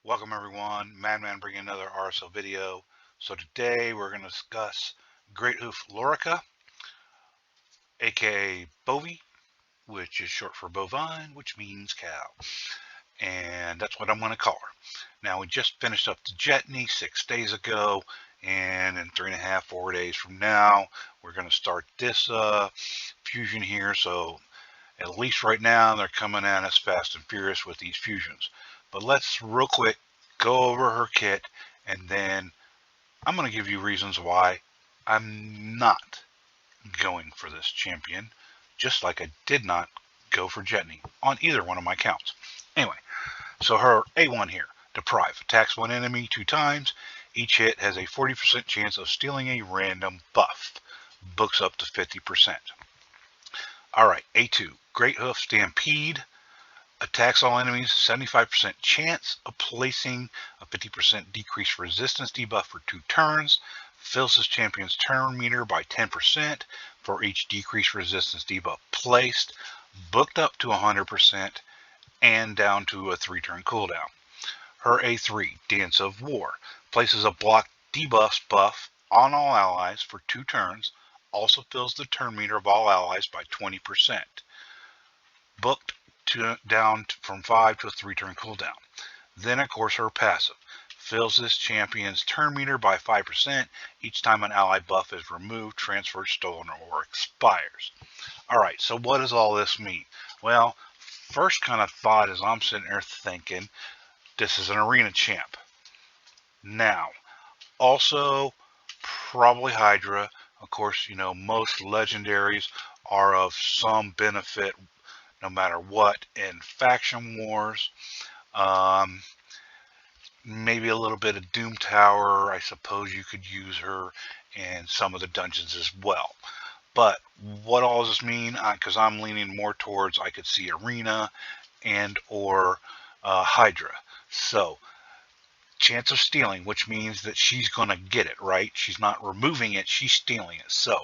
Welcome everyone, Madman bringing another RSL video. So today we're going to discuss Greathoof Loriaca, aka Bovie, which is short for bovine, which means cow. And that's what I'm going to call her. Now we just finished up the Jetney 6 days ago, and in 3.5, 4 days from now, we're going to start this fusion here. So at least right now, they're coming at us fast and furious with these fusions. But let's real quick go over her kit, and then I'm going to give you reasons why I'm not going for this champion, just like I did not go for Jetney on either one of my counts. Anyway, so her A1 here, Deprive, attacks one enemy 2 times. Each hit has a 40% chance of stealing a random buff. Books up to 50%. Alright, A2, Greathoof Stampede. Attacks all enemies, 75% chance of placing a 50% decreased resistance debuff for 2 turns. Fills his champion's turn meter by 10% for each decreased resistance debuff placed. Booked up to 100% and down to a 3-turn cooldown. Her A3, Dance of War, places a block debuffs buff on all allies for 2 turns. Also fills the turn meter of all allies by 20%. Booked down from 5 to a 3-turn cooldown. Then, of course, her passive fills this champion's turn meter by 5% each time an ally buff is removed, transferred, stolen, or expires. Alright, so what does all this mean? Well, first kind of thought is I'm sitting there thinking this is an arena champ. Now, also probably Hydra. Of course, you know, most legendaries are of some benefit no matter what in faction wars. Maybe a little bit of Doom Tower. I suppose you could use her in some of the dungeons as well. But what all does this mean? Because I'm leaning more towards I could see Arena and or Hydra. So chance of stealing, which means that she's going to get it, right? She's not removing it, she's stealing it. So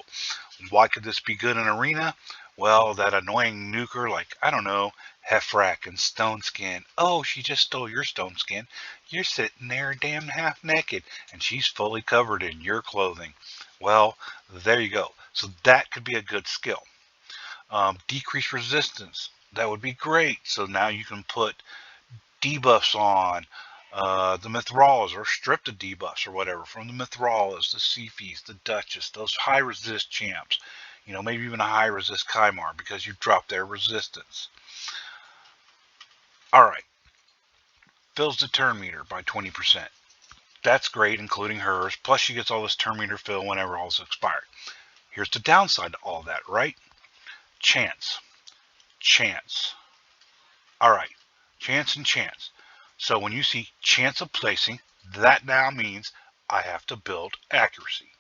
why could this be good in Arena? Well, that annoying nuker like, I don't know, Hefrak and Stone Skin. Oh, she just stole your Stone Skin. You're sitting there damn half naked, and she's fully covered in your clothing. Well, there you go. So that could be a good skill. Decrease resistance. That would be great. So now you can put debuffs on the Mithralas, or strip the debuffs or whatever from the Mithralas, the Sifis, the Duchess, those high resist champs. You know, maybe even a high resist Kymar because you dropped their resistance. Alright, fills the turn meter by 20%. That's great, including hers. Plus she gets all this turn meter fill whenever all's expired. Here's the downside to all that, right? Chance. Chance. Alright, chance and chance. So when you see chance of placing, that now means I have to build accuracy.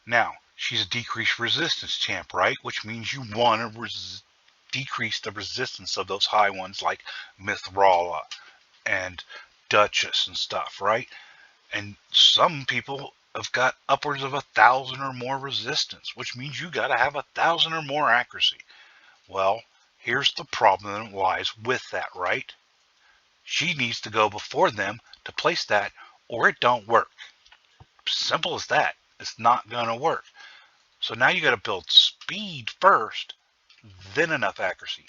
Now, she's a decreased resistance champ, right? Which means you want to decrease the resistance of those high ones like Mithrala and Duchess and stuff, right? And some people have got upwards of 1,000 or more resistance, which means you got to have 1,000 or more accuracy. Well, here's the problem that lies with that, right? She needs to go before them to place that, or it don't work. Simple as that. It's not going to work. So now you got to build speed first, then enough accuracy,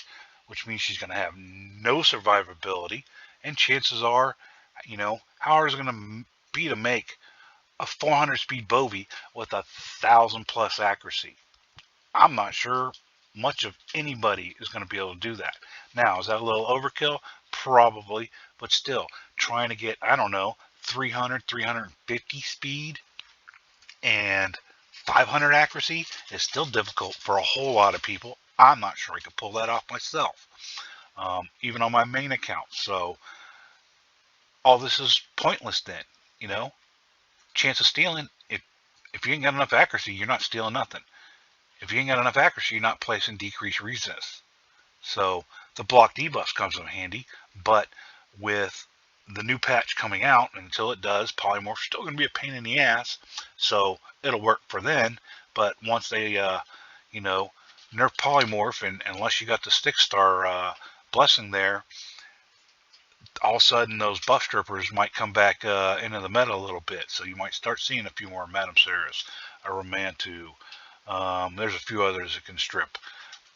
which means she's going to have no survivability, and chances are, you know, how hard is it going to be to make a 400 speed Bovie with 1,000 plus accuracy? I'm not sure much of anybody is going to be able to do that. Now, is that a little overkill? Probably, but still, trying to get, I don't know, 300, 350 speed and 500 accuracy is still difficult for a whole lot of people. I'm not sure I could pull that off myself, even on my main account. So all this is pointless then, you know? Chance of stealing, if you ain't got enough accuracy, you're not stealing nothing. If you ain't got enough accuracy, you're not placing decreased resist. So the block debuffs comes in handy, but with the new patch coming out, until it does, polymorph's still going to be a pain in the ass. So it'll work for then, but once they, you know, nerf polymorph, and unless you got the stick star blessing there, all of a sudden those buff strippers might come back into the meta a little bit. So you might start seeing a few more Madame Sarahs, a Romantu. There's a few others that can strip,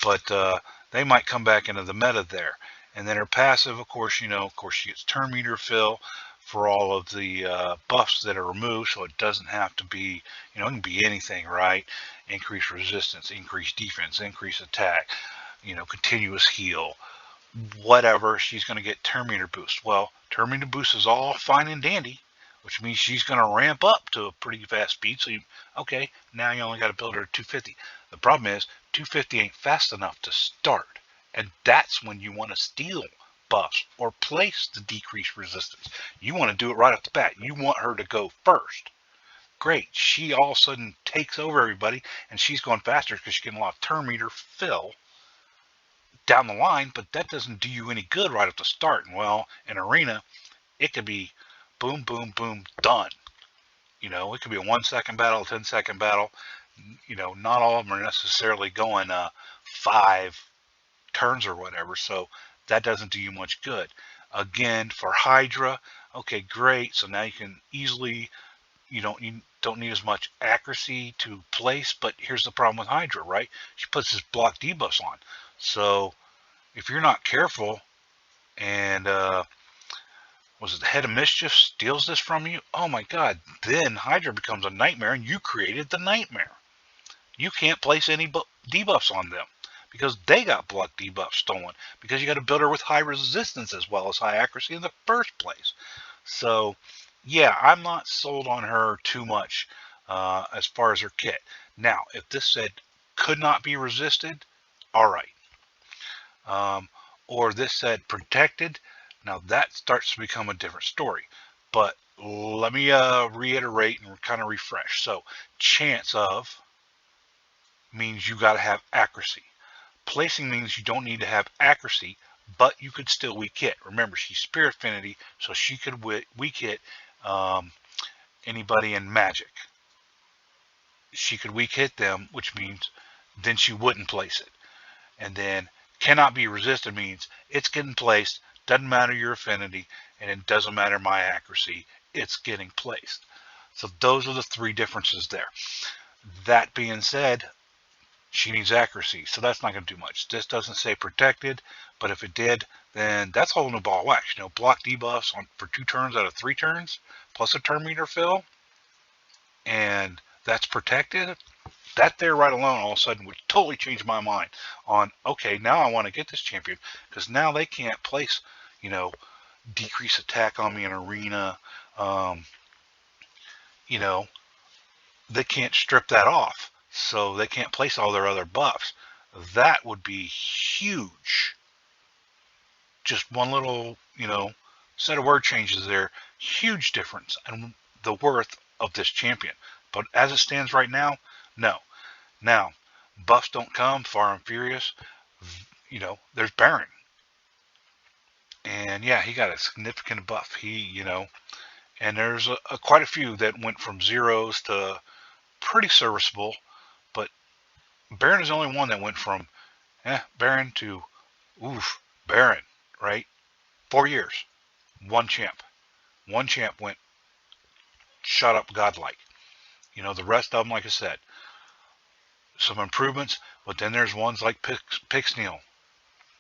but they might come back into the meta there. And then her passive, of course, she gets turn meter fill for all of the buffs that are removed, so it doesn't have to be, it can be anything, right? Increase resistance, increase defense, increase attack, continuous heal, whatever. She's going to get turn meter boost. Well, turn meter boost is all fine and dandy, which means she's going to ramp up to a pretty fast speed. So okay, now you only got to build her to 250. The problem is 250 ain't fast enough to start, and that's when you want to steal buffs or place the decreased resistance. You want to do it right off the bat. You want her to go first. Great, she all of a sudden takes over everybody, and she's going faster because she's getting a lot of turn meter fill down the line, but that doesn't do you any good right at the start. And well, in arena, it could be boom, boom, boom, done. It could be a 1 second battle, a 10-second battle. Not all of them are necessarily going 5 turns or whatever, so that doesn't do you much good. Again, for Hydra, okay, great. So now you can easily, you don't need as much accuracy to place, but here's the problem with Hydra, right? She puts this block debuffs on. So if you're not careful, and was it the Head of Mischief steals this from you? Oh my god, then Hydra becomes a nightmare, and you created the nightmare. You can't place any debuffs on them because they got block debuffs stolen, because you got to build her with high resistance as well as high accuracy in the first place. So yeah, I'm not sold on her too much as far as her kit. Now, if this said could not be resisted, all right. Or this said protected, now that starts to become a different story. But let me reiterate and kind of refresh. So chance of means you got to have accuracy. Placing means you don't need to have accuracy, but you could still weak hit. Remember, she's Spirit Affinity, so she could weak hit anybody in Magic. She could weak hit them, which means then she wouldn't place it. And then cannot be resisted means it's getting placed, doesn't matter your affinity, and it doesn't matter my accuracy, it's getting placed. So those are the 3 differences there. That being said, she needs accuracy, so that's not going to do much. This doesn't say protected, but if it did, then that's a whole new ball of wax. Block debuffs for 2 turns out of 3 turns, plus a turn meter fill, and that's protected. That there right alone all of a sudden would totally change my mind on, okay, now I want to get this champion, because now they can't place, decrease attack on me in arena. They can't strip that off, so they can't place all their other buffs. That would be huge. Just one little, set of word changes there. Huge difference in the worth of this champion. But as it stands right now, no. Now, buffs don't come, Far and Furious. There's Baron. And yeah, he got a significant buff. And there's quite a few that went from zeros to pretty serviceable. But Baron is the only one that went from Baron to Baron, right? 4 years. One champ. One champ went shut up godlike. The rest of them, like I said, some improvements, but then there's ones like Pixneal.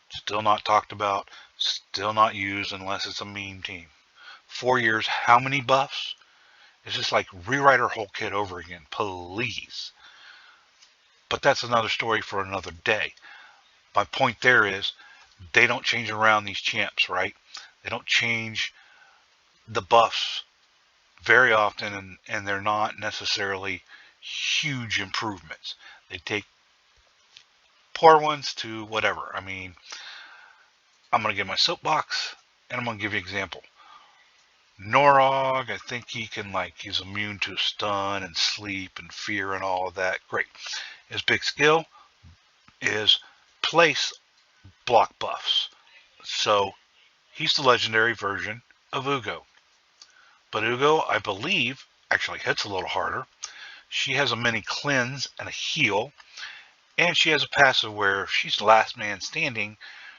Still not talked about, still not used unless it's a meme team. 4 years, how many buffs? It's just like rewrite her whole kit over again, please. But that's another story for another day. My point there is, they don't change around these champs, right? They don't change the buffs very often, and they're not necessarily huge improvements. They take poor ones to whatever. I mean, I'm going to give my soapbox, and I'm going to give you an example. Norog, I think he can, he's immune to stun and sleep and fear and all of that. Great. His big skill is place block buffs. So he's the legendary version of Ugo. But Ugo, I believe, actually hits a little harder. She has a mini cleanse and a heal. And she has a passive where if she's the last man standing,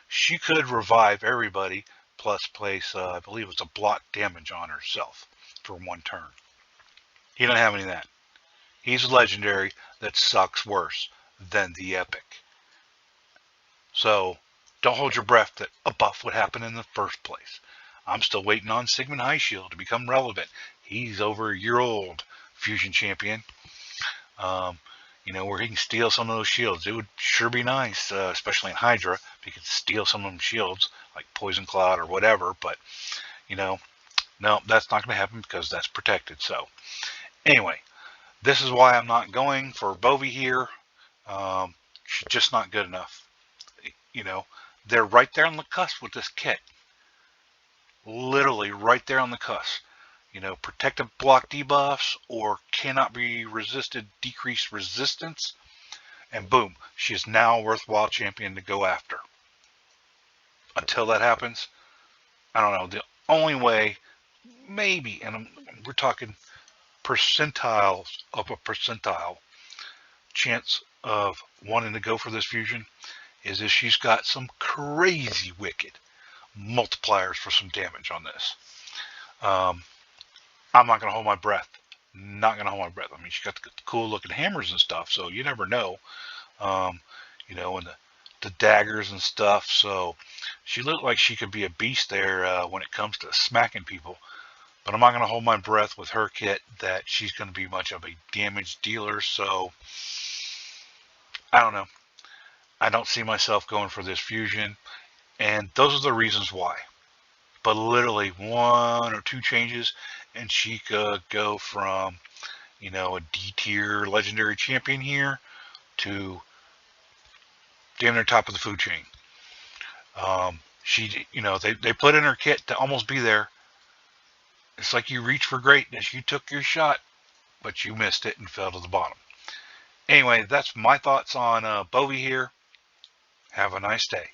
she could revive everybody, plus place, I believe it was a block damage on herself for 1 turn. He doesn't have any of that. He's a legendary that sucks worse than the epic. So don't hold your breath that a buff would happen in the first place. I'm still waiting on Sigmund High Shield to become relevant. He's over a year old fusion champion. Where he can steal some of those shields. It would sure be nice, especially in Hydra, if he could steal some of them shields, like Poison Cloud or whatever. But, no, that's not going to happen because that's protected. So, anyway, this is why I'm not going for Bovie here. She's just not good enough. They're right there on the cusp with this kit. Literally right there on the cusp. Protective block debuffs or cannot be resisted, decreased resistance. And boom, she is now a worthwhile champion to go after. Until that happens, I don't know. The only way, maybe, and we're talking percentiles of a percentile chance of wanting to go for this fusion, is if she's got some crazy wicked multipliers for some damage on this. I'm not going to hold my breath. Not going to hold my breath. I mean, she's got the cool looking hammers and stuff, so you never know. And the daggers and stuff. So she looked like she could be a beast there when it comes to smacking people. But I'm not going to hold my breath with her kit that she's going to be much of a damage dealer. So I don't know. I don't see myself going for this fusion. And those are the reasons why. But literally 1 or 2 changes and she could go from, a D tier legendary champion here to damn near top of the food chain. They put in her kit to almost be there. It's like you reach for greatness. You took your shot, but you missed it and fell to the bottom. Anyway, that's my thoughts on Bovie here. Have a nice day.